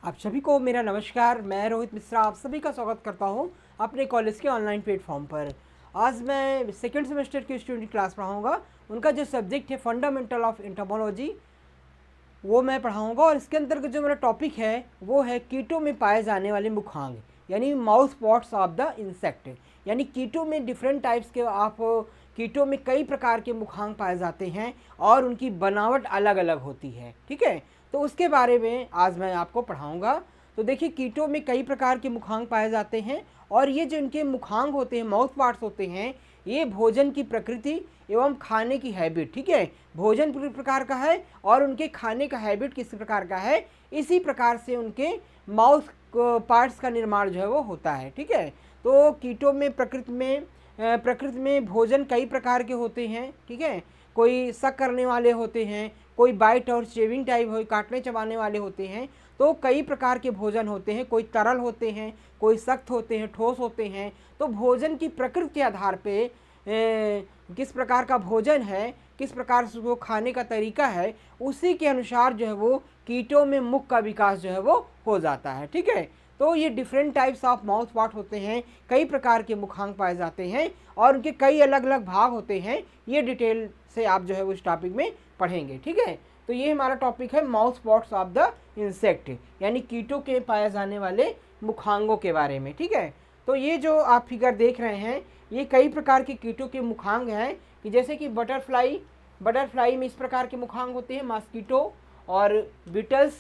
आप सभी को मेरा नमस्कार। मैं रोहित मिश्रा आप सभी का स्वागत करता हूं अपने कॉलेज के ऑनलाइन प्लेटफॉर्म पर। आज मैं सेकेंड सेमेस्टर के स्टूडेंट क्लास पढ़ाऊंगा। उनका जो सब्जेक्ट है फंडामेंटल ऑफ एंटोमोलॉजी, वो मैं पढ़ाऊंगा। और इसके अंतर्गत जो मेरा टॉपिक है वो है कीटों में पाए जाने वाले मुखांग, यानी mouth spots of the insect. यानी कीटों में डिफरेंट टाइप्स के कीटों में कई प्रकार के मुखांग पाए जाते हैं और उनकी बनावट अलग अलग होती है। ठीक है, तो उसके बारे में आज मैं आपको पढ़ाऊंगा। तो देखिए, कीटों में कई प्रकार के मुखांग पाए जाते हैं और ये जो इनके मुखांग होते हैं, माउथ पार्ट्स होते हैं, ये भोजन की प्रकृति एवं खाने की हैबिट, ठीक है, भोजन किस प्रकार का है और उनके खाने का हैबिट किस प्रकार का है, इसी प्रकार से उनके माउथ पार्ट्स का निर्माण जो है वो होता है। ठीक है, तो कीटों में प्रकृति में भोजन कई प्रकार के होते हैं। ठीक है, कोई सक करने वाले होते हैं, कोई बाइट और शेविंग टाइप हो, काटने चबाने वाले होते हैं। तो कई प्रकार के भोजन होते हैं, कोई तरल होते हैं, कोई सख्त होते हैं, ठोस होते हैं। तो भोजन की प्रकृति के आधार पे किस प्रकार का भोजन है, किस प्रकार से उसको खाने का तरीका है, उसी के अनुसार जो है वो कीटों में मुख का विकास जो है वो हो जाता है। ठीक है, तो ये different types of mouth part होते हैं, कई प्रकार के मुखांग पाए जाते हैं और उनके कई अलग अलग भाग होते हैं। ये डिटेल से आप जो है वो इस टॉपिक में पढ़ेंगे। ठीक है, तो ये हमारा टॉपिक है mouth spots of the insect, यानी कीटों के पाए जाने वाले मुखांगों के बारे में। ठीक है, तो ये जो आप फिगर देख रहे हैं, ये कई प्रकार के कीटों के मुखांग हैं, कि जैसे कि बटरफ्लाई में इस प्रकार के मुखांग होते हैं, मॉस्किटो और बीटल्स,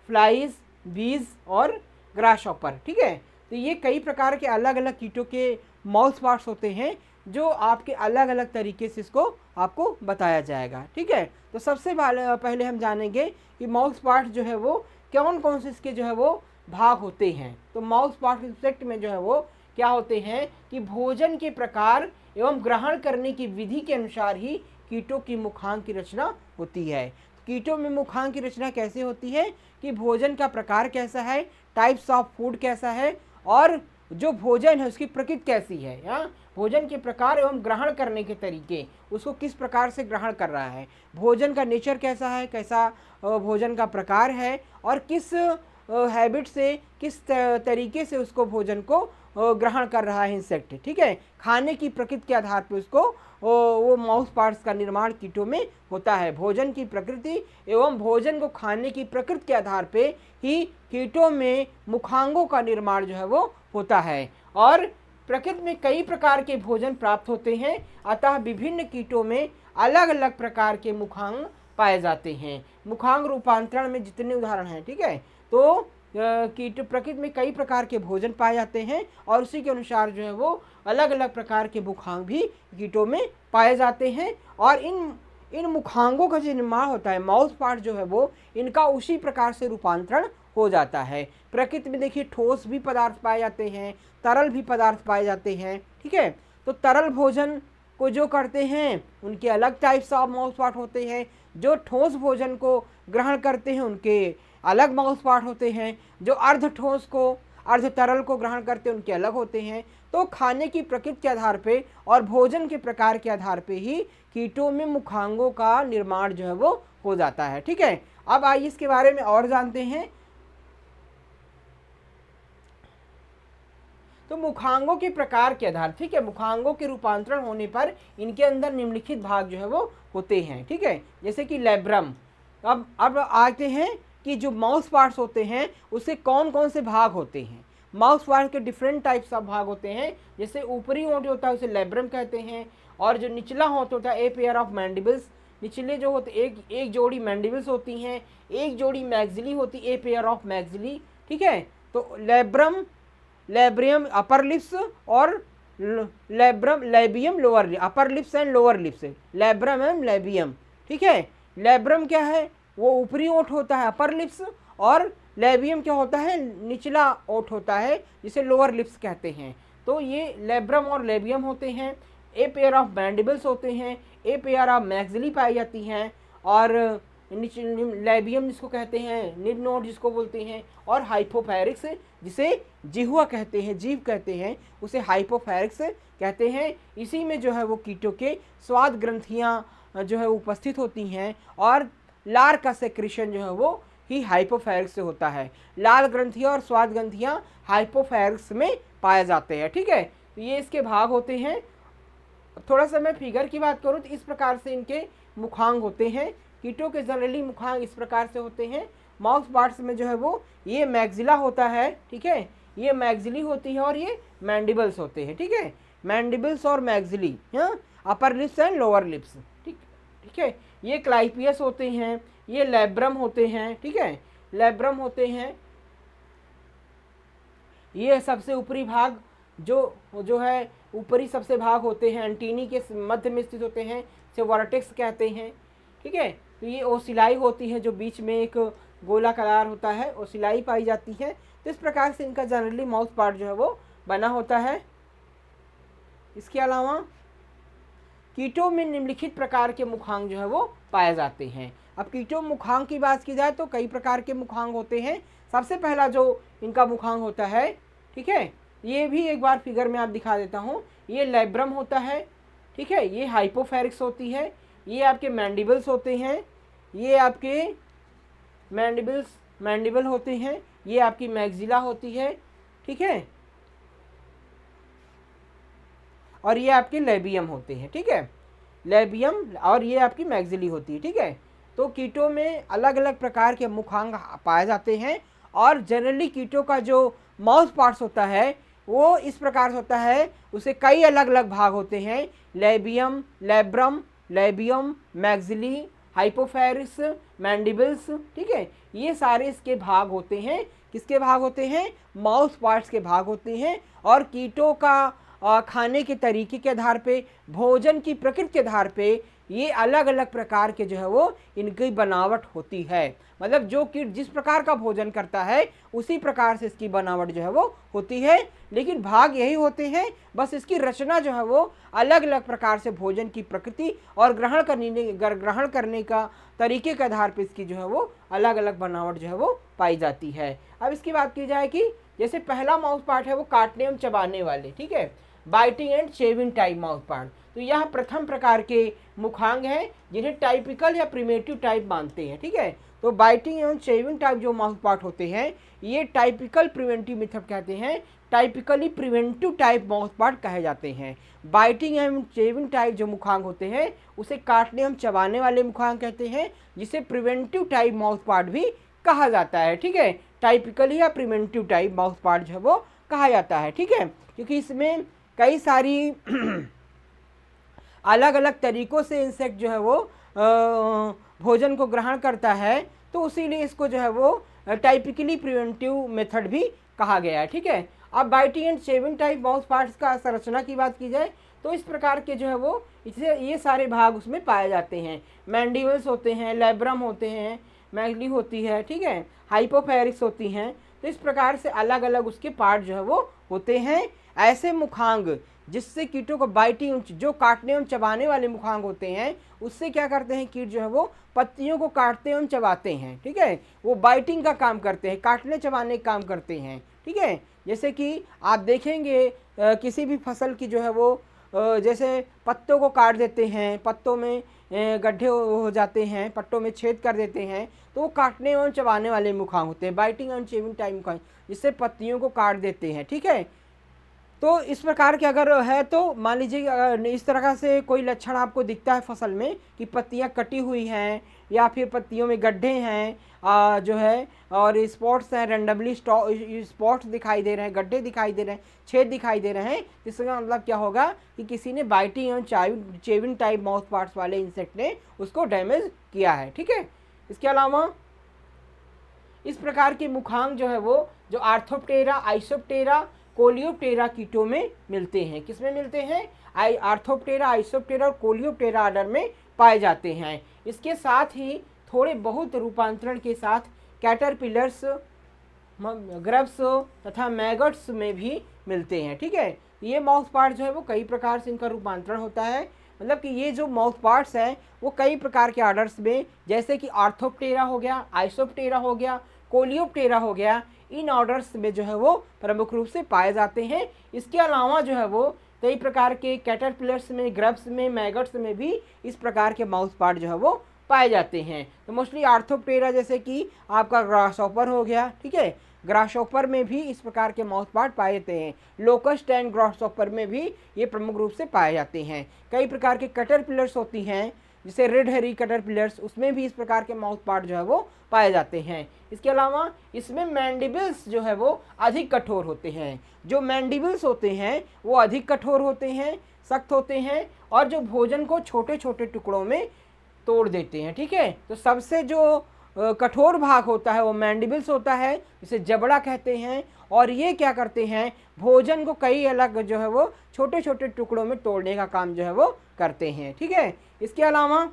फ्लाइज, बीज और ग्रासहॉपर। ठीक है, तो ये कई प्रकार के अलग अलग कीटों के माउथ पार्ट्स होते हैं, जो आपके अलग अलग तरीके से इसको आपको बताया जाएगा। ठीक है, तो सबसे पहले हम जानेंगे कि माउथ पार्ट जो है वो कौन कौन से इसके जो है वो भाग होते हैं। तो माउथ पार्ट इंसेक्ट में जो है वो क्या होते हैं कि भोजन के प्रकार एवं ग्रहण करने की विधि के अनुसार ही कीटों की मुखांग की रचना होती है। कीटों में मुखांग की रचना कैसे होती है कि भोजन का प्रकार कैसा है, टाइप्स ऑफ फूड कैसा है, और जो भोजन है उसकी प्रकृति कैसी है, या भोजन के प्रकार एवं ग्रहण करने के तरीके, उसको किस प्रकार से ग्रहण कर रहा है, भोजन का नेचर कैसा है, कैसा भोजन का प्रकार है, और किस हैबिट से, किस तरीके से उसको भोजन को ग्रहण कर रहा है इंसेक्ट। ठीक है, खाने की प्रकृति के आधार पर उसको वो माउथ पार्ट्स का निर्माण कीटों में होता है। भोजन की प्रकृति एवं भोजन को खाने की प्रकृति के आधार पे ही कीटों में मुखांगों का निर्माण जो है वो होता है। और प्रकृति में कई प्रकार के भोजन प्राप्त होते हैं, अतः विभिन्न कीटों में अलग अलग प्रकार के मुखांग पाए जाते हैं। मुखांग रूपांतरण में जितने उदाहरण हैं, ठीक है, तो कीट प्रकृति में कई प्रकार के भोजन पाए जाते हैं और उसी के अनुसार जो है वो अलग अलग प्रकार के मुखांग भी कीटों में पाए जाते हैं। और इन मुखांगों का जो निर्माण होता है, माउथ पार्ट जो है वो इनका उसी प्रकार से रूपांतरण हो जाता है। प्रकृति में देखिए ठोस भी पदार्थ पाए जाते हैं, तरल भी पदार्थ पाए जाते हैं। ठीक है, तो तरल भोजन को जो करते हैं उनके अलग टाइप्स ऑफ माउथ पार्ट होते हैं, जो ठोस भोजन को ग्रहण करते हैं उनके अलग माउथ पार्ट होते हैं, जो अर्ध ठोस को, अर्ध तरल को ग्रहण करते हैं उनके अलग होते हैं। तो खाने की प्रकृति के आधार पे और भोजन के प्रकार के आधार पे ही कीटों में मुखांगों का निर्माण जो है वो हो जाता है। ठीक है, अब आइए इसके बारे में और जानते हैं। तो मुखांगों के प्रकार के आधार, ठीक है, मुखांगों के रूपांतरण होने पर इनके अंदर निम्नलिखित भाग जो है वो होते हैं। ठीक है, जैसे कि लैब्रम। अब आते हैं कि जो माउथ पार्ट्स होते हैं उससे कौन कौन से भाग होते हैं। माउथ पार्ट के डिफरेंट टाइप्स ऑफ भाग होते हैं। जैसे ऊपरी होंठ होता है उसे लैब्रम कहते हैं, और जो निचला होंठ होता है ए पेयर ऑफ मैंडिबल्स, निचले जो होते एक जोड़ी मैंडिबल्स होती हैं, एक जोड़ी मैग्जिली होती है, ए पेयर ऑफ मैग्जिली। ठीक है, तो लैब्रियम अपर लिप्स और labium lower lips, upper lips and lower lips, labrum and labium. ठीक है, लैब्रम क्या है, वो ऊपरी ओठ होता है अपर लिप्स, और लेबियम क्या होता है, निचला ओठ होता है, जिसे लोअर लिप्स कहते हैं। तो ये लैब्रम और लेबियम होते हैं। ए पेयर ऑफ मैंडिबल्स होते हैं, ए पेयर ऑफ मैग्जिली पाई जाती हैं, और लेबियम जिसको कहते हैं, निड नोड जिसको बोलते हैं, और हाइपोफैरिक्स जिसे जिह्वा कहते हैं, जीभ कहते हैं, उसे हाइपोफैरिक्स कहते हैं। इसी में जो है वो कीटों के स्वाद ग्रंथियाँ जो है उपस्थित होती हैं, और लार का सेक्रेशन जो है वो ही हाइपोफेरिक्स से होता है। लाल ग्रंथियाँ और स्वाद ग्रंथियाँ हाइपोफेरिक्स में पाए जाते हैं। ठीक है, तो ये इसके भाग होते हैं। थोड़ा सा मैं फिगर की बात करूँ तो इस प्रकार से इनके मुखांग होते हैं। कीटों के जनरली मुखांग इस प्रकार से होते हैं। माउथ पार्ट्स में जो है वो ये मैग्जिला होता है। ठीक है, ये मैग्जिली होती है और ये मैंडिबल्स होते हैं। ठीक है, मैंडिबल्स और मैग्जिली, हाँ, upper lips and lower lips. ठीक है, ये क्लाइपियस होते हैं, ये लैब्रम होते हैं। ठीक है, लैब्रम होते हैं। ये सबसे ऊपरी भाग जो है ऊपरी सबसे भाग होते हैं, एंटीनी के मध्य में स्थित होते हैं, इसे वर्टेक्स कहते हैं। ठीक है, तो ये ओसिलाई होती है जो बीच में एक गोलाकार होता है, ओसिलाई पाई जाती है। तो इस प्रकार से इनका जनरली माउथ पार्ट जो है वो बना होता है। इसके अलावा कीटों में निम्नलिखित प्रकार के मुखांग जो है वो पाए जाते हैं। अब कीटों मुखांग की बात की जाए तो कई प्रकार के मुखांग होते हैं। सबसे पहला जो इनका मुखांग होता है, ठीक है, ये भी एक बार फिगर में आप दिखा देता हूँ। ये लैब्रम होता है। ठीक है, ये हाइपोफेरिक्स होती है। ये आपके मैंडिबल्स होते हैं। ये आपके मैंडिबल होते हैं। ये आपकी मैग्जिला होती है। ठीक है, और ये आपके लेबियम होते हैं। ठीक है, लेबियम, और ये आपकी मैग्जिली होती है। ठीक है, तो कीटों में अलग अलग प्रकार के मुखांग पाए जाते हैं और जनरली कीटों का जो माउथ पार्ट्स होता है वो इस प्रकार से होता है। उसे कई अलग अलग भाग होते हैं, labium, labrum, labium, maxillae, hypopharynx, mandibles. ठीक है, ये सारे इसके भाग होते हैं। किसके भाग होते हैं? माउथ पार्ट्स के भाग होते हैं। और कीटों का खाने के तरीके के आधार पे, भोजन की प्रकृति के आधार पे ये अलग अलग प्रकार के जो है वो इनकी बनावट होती है। मतलब जो कीट जिस प्रकार का भोजन करता है उसी प्रकार से इसकी बनावट जो है वो होती है। लेकिन भाग यही होते हैं, बस इसकी रचना जो है वो अलग अलग प्रकार से भोजन की प्रकृति और ग्रहण करने का तरीके के आधार पर इसकी जो है वो अलग अलग बनावट जो है वो पाई जाती है। अब इसकी बात की जाए कि जैसे पहला माउथ पार्ट है वो काटने एवं चबाने वाले, ठीक है, biting and shaving type mouth part. तो यह प्रथम प्रकार के मुखांग हैं जिन्हें टाइपिकल या प्रिमेटिव टाइप मानते हैं। ठीक है, तो बाइटिंग एवं शेविंग टाइप जो माउथ पार्ट होते हैं ये टाइपिकल प्रिवेंटिव मेथड कहते हैं, typically preventive type mouth part कहे जाते हैं। बाइटिंग एवं शेविंग टाइप जो मुखांग होते हैं उसे काटने एवं चबाने वाले मुखांग कहते हैं, जिसे प्रिवेंटिव टाइप माउथ पार्ट भी कहा जाता है। ठीक है, टाइपिकली या प्रिवेंटिव टाइप माउथ पार्ट जो है वो कहा जाता है। ठीक है, क्योंकि इसमें कई सारी अलग अलग तरीक़ों से इंसेक्ट जो है वो भोजन को ग्रहण करता है, तो इसीलिए इसको जो है वो टाइपिकली प्रिवेंटिव मेथड भी कहा गया है। ठीक है, अब biting and shaving type mouth parts का संरचना की बात की जाए तो इस प्रकार के जो है वो इससे ये सारे भाग उसमें पाए जाते हैं। मैंडिबल्स होते हैं, लैब्रम होते हैं, मैग्जिली होती है, ठीक है, हाइपोफेरिक्स होती हैं। तो इस प्रकार से अलग अलग उसके पार्ट जो है वो होते हैं। ऐसे मुखांग जिससे कीटों को बाइटिंग, जो काटने एवं चबाने वाले मुखांग होते हैं, उससे क्या करते हैं कीट जो है वो पत्तियों को काटते एवं चबाते हैं। ठीक है, वो बाइटिंग का काम करते हैं, काटने चबाने का काम करते हैं। ठीक है, जैसे कि आप देखेंगे किसी भी फसल की जो है वो जैसे पत्तों को काट देते हैं, पत्तों में गड्ढे हो जाते हैं, पत्तों में छेद कर देते हैं, तो वो काटने एवं चबाने वाले मुखांग होते हैं, बाइटिंग एंड शेविंग टाइप मुखांग, जिससे पत्तियों को काट देते हैं। ठीक है, तो इस प्रकार के अगर है तो मान लीजिए इस तरह से कोई लक्षण आपको दिखता है फसल में कि पत्तियां कटी हुई हैं या फिर पत्तियों में गड्ढे हैं जो है, और स्पॉट्स हैं, रेंडमली स्पॉट्स दिखाई दे रहे हैं, गड्ढे दिखाई दे रहे हैं, छेद दिखाई दे रहे हैं, इसका मतलब क्या होगा कि किसी ने बाइटिंग एवं चेविंग टाइप माउथ पार्ट्स वाले इंसेक्ट ने उसको डैमेज किया है। ठीक है, इसके अलावा इस प्रकार के मुखांग जो है वो जो आर्थोप्टेरा, आइसोप्टेरा, कोलियोप्टेरा कीटों में मिलते हैं। किसमें मिलते हैं? आर्थोप्टेरा, आइसोप्टेरा और कोलियोप्टेरा आर्डर में पाए जाते हैं। इसके साथ ही थोड़े बहुत रूपांतरण के साथ कैटरपिलर्स, ग्रब्स तथा मैगट्स में भी मिलते हैं। ठीक है, ये माउथ पार्ट जो है वो कई प्रकार से इनका रूपांतरण होता है। मतलब कि ये जो माउथ पार्ट्स हैं वो कई प्रकार के आर्डर्स में, जैसे कि आर्थोप्टेरा हो गया, आइसोप्टेरा हो गया, कोलियोप्टेरा हो गया, इन ऑर्डर्स में जो है वो प्रमुख रूप से पाए जाते हैं। इसके अलावा जो है वो कई प्रकार के कैटरपिलर्स में, ग्रब्स में, मैगट्स में भी इस प्रकार के माउथ पार्ट जो है वो पाए जाते हैं। तो मोस्टली आर्थोप्टेरा जैसे कि आपका ग्रासहॉपर हो गया, ठीक है, ग्रासहॉपर में भी इस प्रकार के माउथ पार्ट पाए जाते हैं। लोकस्ट एंड ग्रासहॉपर में भी ये प्रमुख रूप से पाए जाते हैं। कई प्रकार के कैटरपिलर्स होती हैं, जैसे रेड हेरी कैटरपिलर्स, उसमें भी इस प्रकार के माउथ पार्ट जो है वो पाए जाते हैं। इसके अलावा इसमें मैंडिबल्स जो है वो अधिक कठोर होते हैं। जो मैंडिबल्स होते हैं वो अधिक कठोर होते हैं, सख्त होते हैं, और जो भोजन को छोटे छोटे टुकड़ों में तोड़ देते हैं, ठीक है। तो सबसे जो कठोर भाग होता है वो मैंडिबल्स होता है, जिसे जबड़ा कहते हैं, और ये क्या करते हैं, भोजन को कई अलग जो है वो छोटे छोटे टुकड़ों में तोड़ने का काम जो है वो करते हैं, ठीक है। इसके अलावा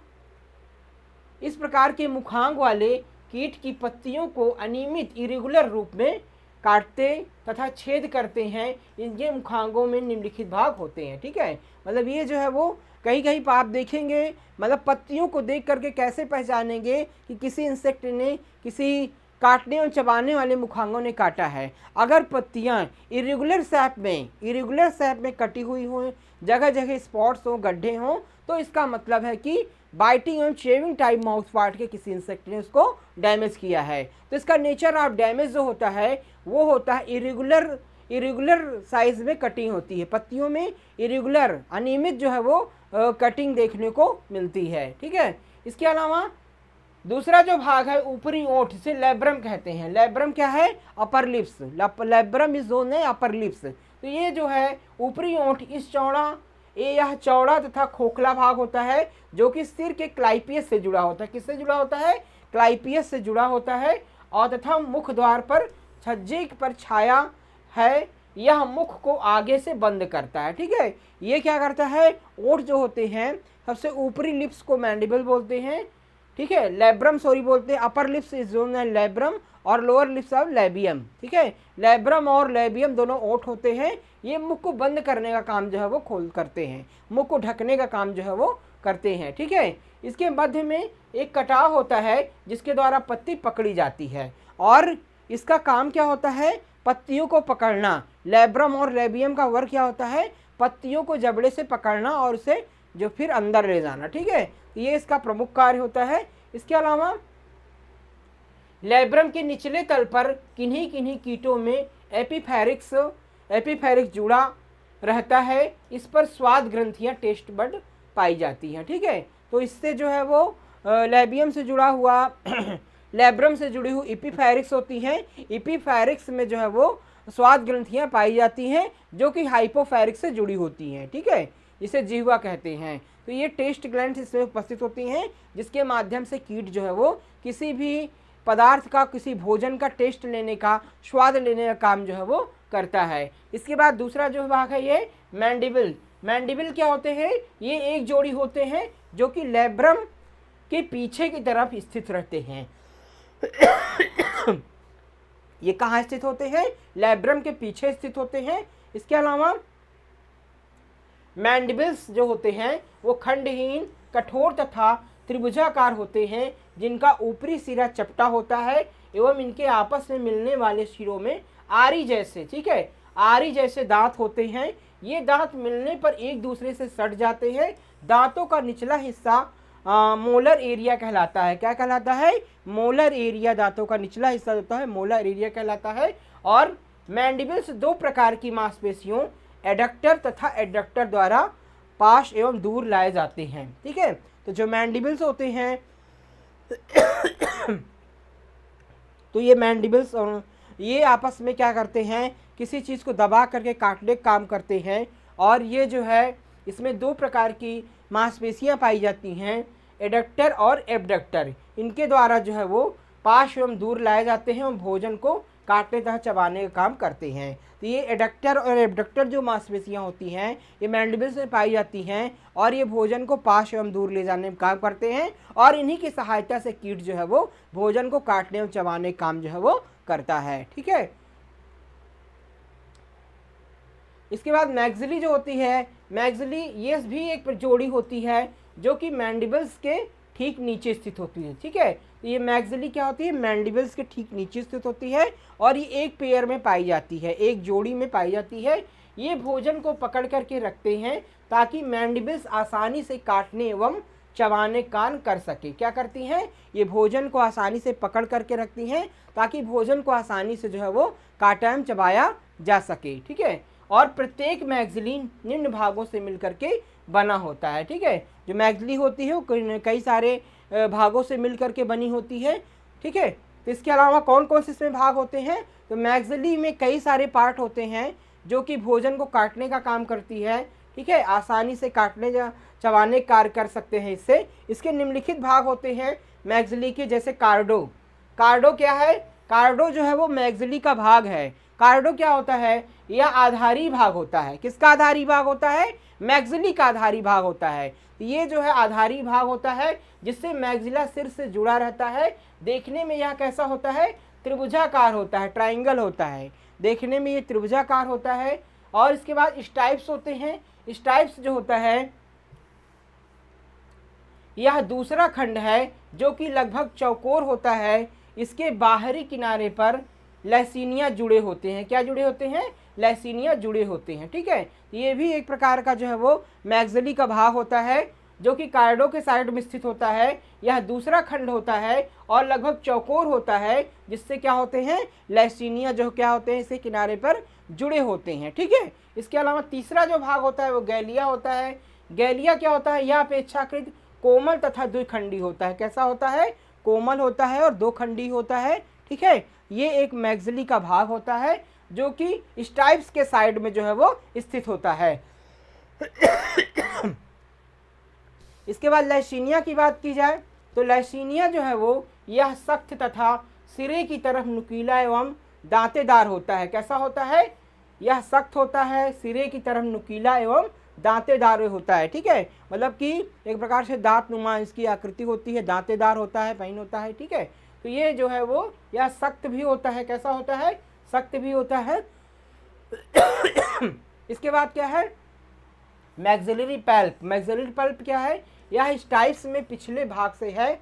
इस प्रकार के मुखांग वाले कीट की पत्तियों को अनियमित इरेगुलर रूप में काटते तथा छेद करते हैं। इनके मुखांगों में निम्नलिखित भाग होते हैं, ठीक है। मतलब ये जो है वो कहीं कहीं आप देखेंगे, मतलब पत्तियों को देख करके कैसे पहचानेंगे कि किसी इंसेक्ट ने किसी काटने और चबाने वाले मुखांगों ने काटा है। अगर पत्तियां इरेगुलर शेप में कटी हुई हों, जगह जगह स्पॉट्स हों, गड्ढे हों, तो इसका मतलब है कि biting and shaving type mouth part के किसी इंसेक्ट ने उसको डैमेज किया है। तो इसका नेचर ऑफ डैमेज जो होता है वो होता है इरेगुलर साइज में कटिंग होती है। पत्तियों में इरेगुलर अनियमित जो है वो कटिंग देखने को मिलती है, ठीक है। इसके अलावा दूसरा जो भाग है ऊपरी ओठ, इसे लैब्रम कहते हैं। लैब्रम क्या है, upper lips. Labrum is zone है अपर लिप्स। तो ये जो है ऊपरी ओठ यह चौड़ा तथा खोखला भाग होता है, जो कि सिर के क्लाइपियस से जुड़ा होता है। किससे जुड़ा होता है, क्लाइपियस से जुड़ा होता है, और तथा मुख द्वार पर छज्जे पर छाया है, यह मुख को आगे से बंद करता है, ठीक है। ये क्या करता है, ओठ जो होते हैं, सबसे ऊपरी लिप्स को मैंडिबल बोलते हैं, ठीक है, लैब्रम बोलते हैं। अपर लिप्स इज जोन है लैब्रम, और लोअर लिप्स ऑफ लैबियम, ठीक है। लैब्रम और लैबियम दोनों ओठ होते हैं। ये मुख को बंद करने का काम जो है वो करते हैं, मुख को ढकने का काम जो है वो करते हैं, ठीक है। इसके मध्य में एक कटाव होता है जिसके द्वारा पत्ती पकड़ी जाती है, और इसका काम क्या होता है, पत्तियों को पकड़ना। लैब्रम और लैबियम का वर्क क्या होता है, पत्तियों को जबड़े से पकड़ना और उसे जो फिर अंदर ले जाना, ठीक है। ये इसका प्रमुख कार्य होता है। इसके अलावा लैब्रम के निचले तल पर किन्हीं किन्हीं कीटों में एपीफेरिक्स जुड़ा रहता है। इस पर स्वाद ग्रंथियां टेस्ट बड पाई जाती हैं, ठीक है। तो इससे जो है वो लैबियम से जुड़ा हुआ लैब्रम से जुड़ी हुई एपीफेरिक्स होती हैं। एपीफेरिक्स में जो है वो स्वाद ग्रंथियां पाई जाती हैं, जो कि हाइपोफेरिक्स से जुड़ी होती हैं, ठीक है, इसे जिह्वा कहते हैं। तो ये टेस्ट ग्लैंड्स इसमें उपस्थित होती हैं, जिसके माध्यम से कीट जो है वो किसी भी पदार्थ का, किसी भोजन का टेस्ट लेने का, स्वाद लेने का काम जो है वो करता है। इसके बाद दूसरा जो भाग है ये मैंडिबल। मैंडिबल क्या होते हैं, ये एक जोड़ी होते हैं जो कि लैब्रम के पीछे की तरफ स्थित रहते हैं। ये कहाँ स्थित होते हैं, लैब्रम के पीछे स्थित होते हैं। इसके अलावा मैंडिबल्स जो होते हैं वो खंडहीन, कठोर तथा त्रिभुजाकार होते हैं, जिनका ऊपरी सिरा चपटा होता है, एवं इनके आपस में मिलने वाले सिरों में आरी जैसे, ठीक है, आरी जैसे दांत होते हैं। ये दांत मिलने पर एक दूसरे से सट जाते हैं। दांतों का निचला हिस्सा मोलर एरिया कहलाता है। क्या कहलाता है, मोलर एरिया। दांतों का निचला हिस्सा होता है मोलर एरिया कहलाता है। और मैंडिबल्स दो प्रकार की मांसपेशियों एडक्टर तथा एडक्टर द्वारा पास एवं दूर लाए जाते हैं, ठीक है। तो जो मैंडिबल्स होते हैं तो ये मैंडिबल्स और ये आपस में क्या करते हैं, किसी चीज़ को दबा करके काटने का काम करते हैं। और ये जो है इसमें दो प्रकार की मांसपेशियां पाई जाती हैं, एडक्टर और एबडक्टर। इनके द्वारा जो है वो पास एवं दूर लाए जाते हैं और भोजन को काटने तथा चबाने का काम करते हैं। तो ये एडक्टर और एबडक्टर जो मांसपेशियां होती हैं ये मैंडिबल्स में पाई जाती हैं, और ये भोजन को पास एवं दूर ले जाने में काम करते हैं, और इन्हीं की सहायता से कीट जो है वो भोजन को काटने एवं चबाने का काम जो है वो करता है, ठीक है। इसके बाद मैग्जिली जो होती है, मैग्जिली ये भी एक जोड़ी होती है जो कि मैंडिबल्स के ठीक नीचे स्थित होती है, ठीक है। तो ये मैग्जिली क्या होती है, मैंडिबल्स के ठीक नीचे स्थित होती है, और ये एक पेयर में पाई जाती है, एक जोड़ी में पाई जाती है। ये भोजन को पकड़ करके रखते हैं ताकि मैंडिबल्स आसानी से काटने एवं चबाने कान कर सके। क्या करती हैं? ये भोजन को आसानी से पकड़ करके रखती हैं ताकि भोजन को आसानी से जो है वो काटा एवं चबाया जा सके। ठीक है, और प्रत्येक मैगजीलिन निम्न भागों से मिलकर के बना होता है। ठीक है, जो मैगजीली होती है वो कई सारे भागों से मिलकर के बनी होती है। ठीक है, तो इसके अलावा कौन कौन से इसमें भाग होते हैं? तो मैगजीली में कई सारे पार्ट होते हैं जो कि भोजन को काटने का काम करती है। ठीक है, आसानी से काटने चबाने कार्य कर सकते हैं इससे। इसके निम्नलिखित भाग होते हैं मैगजीली के, जैसे कार्डो। कार्डो क्या है? कार्डो जो है वो मैगजीली का भाग है। कार्डो क्या होता है? यह आधारी भाग होता है। किसका आधारी भाग होता है? मैगजीली का आधारी भाग होता है। ये जो है आधारी भाग होता है जिससे मैगजीला सिर से जुड़ा रहता है। देखने में यह कैसा होता है? त्रिभुजाकार होता है, ट्राइंगल होता है। देखने में ये त्रिभुजाकार होता है। और इसके बाद स्टाइप्स होते हैं। स्टाइप्स जो होता है यह दूसरा खंड है जो कि लगभग चौकोर होता है। इसके बाहरी किनारे पर लैसिनिया जुड़े होते हैं। क्या जुड़े होते हैं? लैसिनिया जुड़े होते हैं। ठीक है, ये भी एक प्रकार का जो है वो मैगजीली का भाग होता है जो कि कार्डो के साइड में स्थित होता है। यह दूसरा खंड होता है और लगभग चौकोर होता है जिससे क्या होते हैं? लैसिनिया जो क्या होते हैं इसके किनारे पर जुड़े होते हैं। ठीक है, इसके अलावा तीसरा जो भाग होता है वो गैलिया होता है। गैलिया क्या होता है? यह अपेक्षाकृत कोमल तथा द्विखंडी होता है। कैसा होता है? कोमल होता है और दो खंडी होता है। ठीक है, ये एक मैगजीली का भाग होता है जो कि स्टाइप्स के साइड में जो है वो स्थित होता है। इसके बाद लैसिनिया की बात की जाए तो लैसिनिया जो है वो यह सख्त तथा सिरे की तरफ नुकीला एवं दांतेदार होता है। कैसा होता है? यह सख्त होता है, सिरे की तरफ नुकीला एवं दांतेदार होता है। ठीक है, मतलब कि एक प्रकार से दांत नुमा इसकी आकृति होती है, दांतेदार होता है, पैन होता है। ठीक है, तो ये जो है वो यह सख्त भी होता है। कैसा होता है? सख्त भी होता है। इसके बाद क्या है? Maxillary pulp. मैक्सिलरी पल्प क्या है? यह स्टाइप्स में पिछले भाग से है,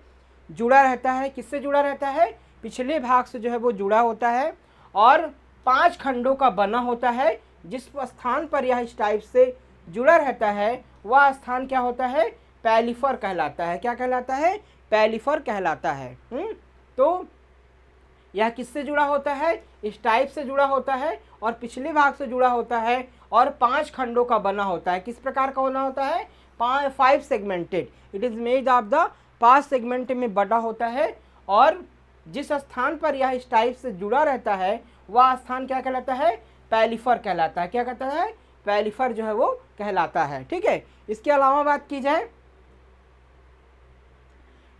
जुड़ा रहता है। किससे जुड़ा रहता है? पिछले भाग से जो है वो जुड़ा होता है और 5 खंडों का बना होता है। जिस स्थान पर यह स्टाइप से जुड़ा रहता है वह स्थान क्या होता है? पैलिफर कहलाता है। क्या कहलाता है? पैलिफर कहलाता है। तो यह किससे जुड़ा होता है? स्टाइप से जुड़ा होता है और पिछले भाग से जुड़ा होता है और 5 खंडों का बना होता है। किस प्रकार का बना होता है? 5 segmented. It is made of the 5 segment में बटा होता है। और जिस स्थान पर यह स्टाइप से जुड़ा रहता है वह स्थान क्या कहलाता है? पैलिफर कहलाता है। क्या कहता है? पैलिफर जो है वो कहलाता है। ठीक है, इसके अलावा बात की जाए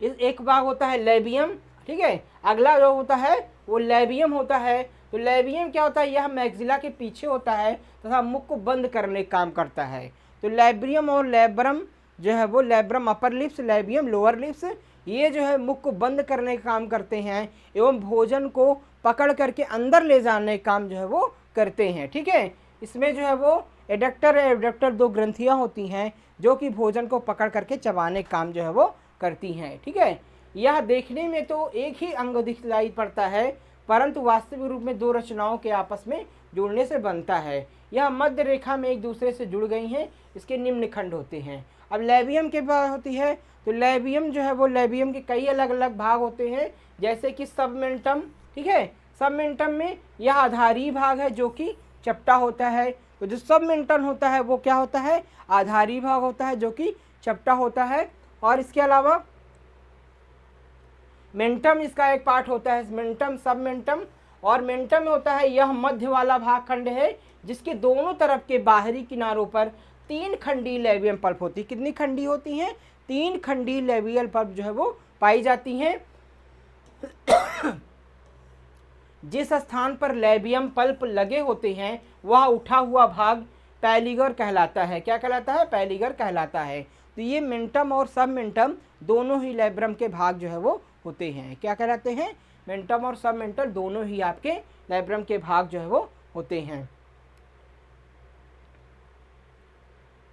एक भाग होता है लेबियम। ठीक है, अगला जो होता है वो लेबियम होता है। तो लेबियम क्या होता है? यह मैक्सिला के पीछे होता है तथा मुख को बंद करने का काम करता है। तो लेब्रियम और लेब्रम जो है वो, labrum upper lips, labium lower lips, ये जो है मुख को बंद करने का काम करते हैं एवं भोजन को पकड़ करके अंदर ले जाने का काम जो है वो करते हैं। ठीक है, इसमें जो है वो एडक्टर है, एडक्टर 2 ग्रंथियाँ होती हैं जो कि भोजन को पकड़ करके चबाने का काम जो है वो करती हैं। ठीक है, यह देखने में तो एक ही अंग दिखलाई पड़ता है परंतु वास्तविक रूप में 2 रचनाओं के आपस में जुड़ने से बनता है। यह मध्य रेखा में एक दूसरे से जुड़ गई हैं। इसके निम्न खंड होते हैं। अब लेबियम के बाद होती है तो लेबियम जो है वो, लेबियम के कई अलग अलग भाग होते हैं जैसे कि सबमेंटम। ठीक है, सबमेंटम में यह आधारी भाग है जो कि चपटा होता है। तो जो सबमेंटम होता है वो क्या होता है? आधारी भाग होता है जो कि चपटा होता है। और इसके अलावा मेंटम इसका एक पार्ट होता है, मेंटम, सबमेंटम। और मेंटम में होता है यह मध्य वाला भाग खंड है जिसके दोनों तरफ के बाहरी किनारों पर 3 खंडी लेबियम पल्प होती है। कितनी खंडी होती हैं? 3 खंडी लेबियल पल्प जो है वो पाई जाती हैं। जिस स्थान पर लेबियम पल्प लगे होते हैं वह उठा हुआ भाग पैलिगर कहलाता है। क्या कहलाता है? पैलिगर कहलाता है। तो ये मेंटम और सबमेंटम दोनों ही लेब्रम के भाग जो है वो होते हैं। क्या कहलाते हैं? मेंटम और सबमेंटम दोनों ही आपके लेब्रम के भाग जो है वो होते हैं।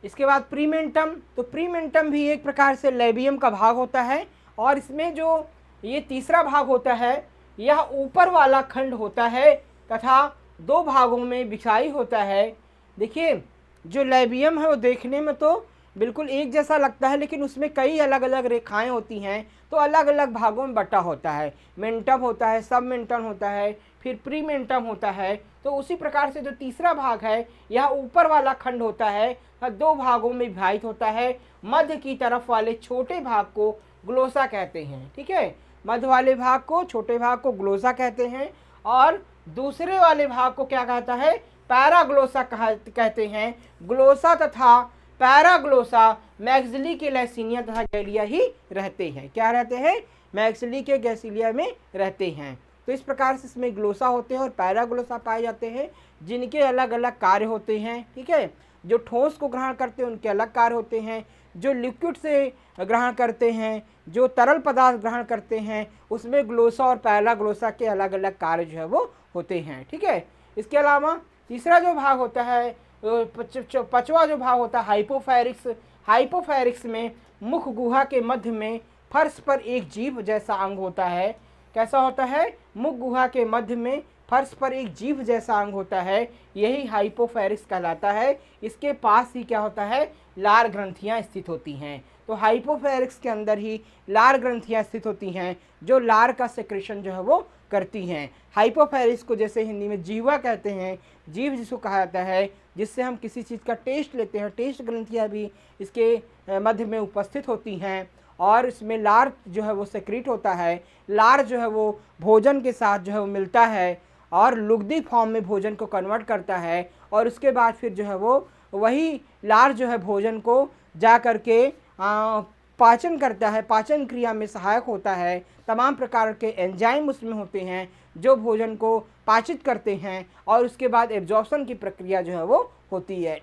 इसके बाद प्रीमेंटम। तो प्रीमेंटम भी एक प्रकार से लेबियम का भाग होता है और इसमें जो ये तीसरा भाग होता है यह ऊपर वाला खंड होता है तथा 2 भागों में बिछाई होता है। देखिए, जो लेबियम है वो देखने में तो बिल्कुल एक जैसा लगता है, लेकिन उसमें कई अलग अलग रेखाएं होती हैं, तो अलग अलग भागों में बटा होता है। मेंटम होता है, सब मेंटम होता है, फिर प्री मेंटम होता है। तो उसी प्रकार से जो तीसरा भाग है, यह ऊपर वाला खंड होता है, दो भागों में विभाजित होता है। मध्य की तरफ वाले छोटे भाग को ग्लोसा कहते हैं, ठीक है। मध्य वाले भाग को, छोटे भाग को ग्लोसा कहते हैं, और दूसरे वाले भाग को क्या कहता है, पैराग्लोसा कहते हैं। ग्लोसा तथा पैराग्लोसा मैक्सिली के लैसिनिया तथा गैलिया ही रहते हैं। क्या रहते हैं, मैक्सिली के गैसिलिया में रहते हैं। तो इस प्रकार से इसमें ग्लोसा होते हैं और पैराग्लोसा पाए जाते हैं, जिनके अलग अलग कार्य होते हैं, ठीक है। जो ठोस को ग्रहण करते हैं उनके अलग कार्य होते हैं, जो लिक्विड से ग्रहण करते हैं, जो तरल पदार्थ ग्रहण करते हैं, उसमें ग्लोसा और पैराग्लोसा के अलग अलग कार्य जो है वो होते हैं, ठीक है। इसके अलावा तीसरा जो भाग होता है, पांचवा जो भाग होता है हाइपोफेरिक्स। हाइपोफेरिक्स में मुख गुहा के मध्य में फर्श पर एक जीभ जैसा अंग होता है। कैसा होता है, मुख गुहा के मध्य में फर्श पर एक जीभ जैसा अंग होता है, यही हाइपोफेरिक्स कहलाता है। इसके पास ही क्या होता है, लार ग्रंथियां स्थित होती हैं। तो हाइपोफेरिक्स के अंदर ही लार ग्रंथियां स्थित होती हैं, जो लार का सेक्रेशन जो है वो करती हैं। हाइपोफेरिक्स को जैसे हिंदी में जीवा कहते हैं, जीभ जिसको कहा जाता है, जिससे हम किसी चीज़ का टेस्ट लेते हैं, टेस्ट ग्रंथियाँ भी इसके मध्य में उपस्थित होती हैं। और इसमें लार जो है वो सेक्रेट होता है। लार जो है वो भोजन के साथ जो है वो मिलता है और लुगदी फॉर्म में भोजन को कन्वर्ट करता है, और उसके बाद फिर जो है वो वही लार जो है भोजन को जा करके पाचन करता है, पाचन क्रिया में सहायक होता है। तमाम प्रकार के एंजाइम उसमें होते हैं जो भोजन को पाचित करते हैं, और उसके बाद एब्जॉर्प्शन की प्रक्रिया जो है वो होती है।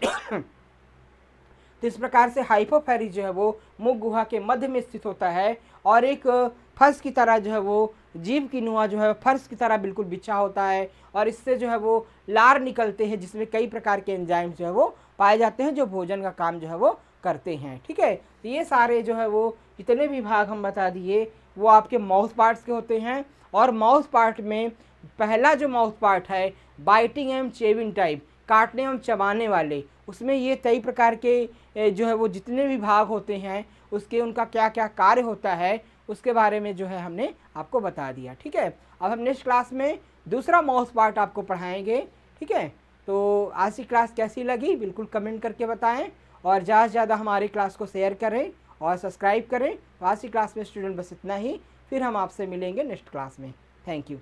तो इस प्रकार से हाइपोफेरिक्स जो है वो मुख गुहा के मध्य में स्थित होता है, और एक फर्श की तरह जो है वो जीभ की नुआ जो है फर्श की तरह बिल्कुल बिछा होता है, और इससे जो है वो लार निकलते हैं, जिसमें कई प्रकार के एंजाइम जो है वो पाए जाते हैं, जो भोजन का काम जो है वो करते हैं, ठीक है। तो ये सारे जो है वो जितने भी भाग हम बता दिए वो आपके माउथ पार्ट्स के होते हैं। और माउथ पार्ट में पहला जो माउथ पार्ट है, बाइटिंग एवं चेविंग टाइप, काटने एवं चबाने वाले, उसमें ये कई प्रकार के जो है वो जितने भी भाग होते हैं, उसके उनका क्या क्या कार्य होता है, उसके बारे में जो है हमने आपको बता दिया, ठीक है। अब हम नेक्स्ट क्लास में दूसरा माउथ पार्ट आपको पढ़ाएंगे, ठीक है। तो आज की क्लास कैसी लगी बिल्कुल कमेंट करके बताएं, और ज़्यादा से ज़्यादा हमारी क्लास को शेयर करें और सब्सक्राइब करें। तो आज की क्लास में स्टूडेंट बस इतना ही, फिर हम आपसे मिलेंगे नेक्स्ट क्लास में। Thank you.